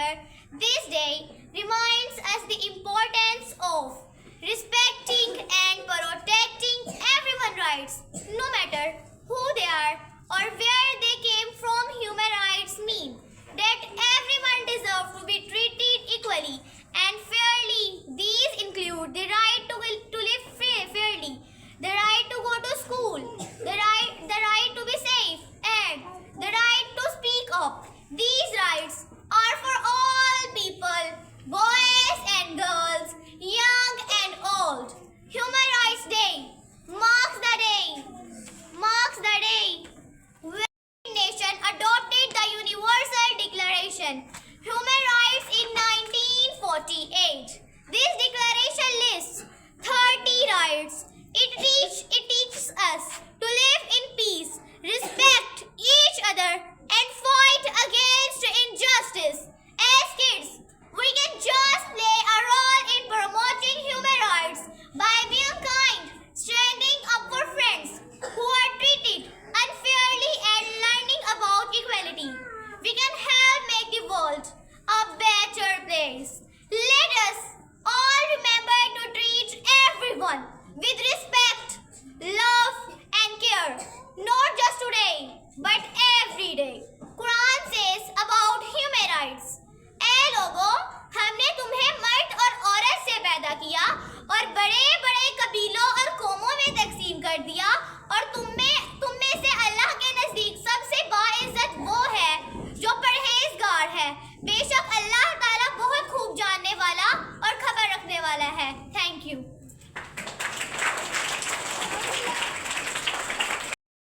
together this day reminds us the importance of respecting and protecting everyone's rights, no matter who they are or where they came from. Human rights mean that everyone deserves to be treated equally and fairly. These include the right to live fairly, the right to go to school, the right to be safe, and the right to speak up. These rights are for all people, boys and girls, young and old. Human Rights Day marks the day when the nation adopted the Universal Declaration Human Rights in 1948. This declaration lists 30 rights. It teaches us to live in peace, respect each other, and fight against injustice. As kids, we can just play a role in promoting human rights by being kind, standing up for friends who are treated unfairly, and learning about equality. We can help make the world a better place. Let us all remember to treat everyone with respect, love and care, not just today but every day. Quran says about human rights, ए लोगों, हमने तुम्हें मर्द और औरत से पैदा किया और बड़े बड़े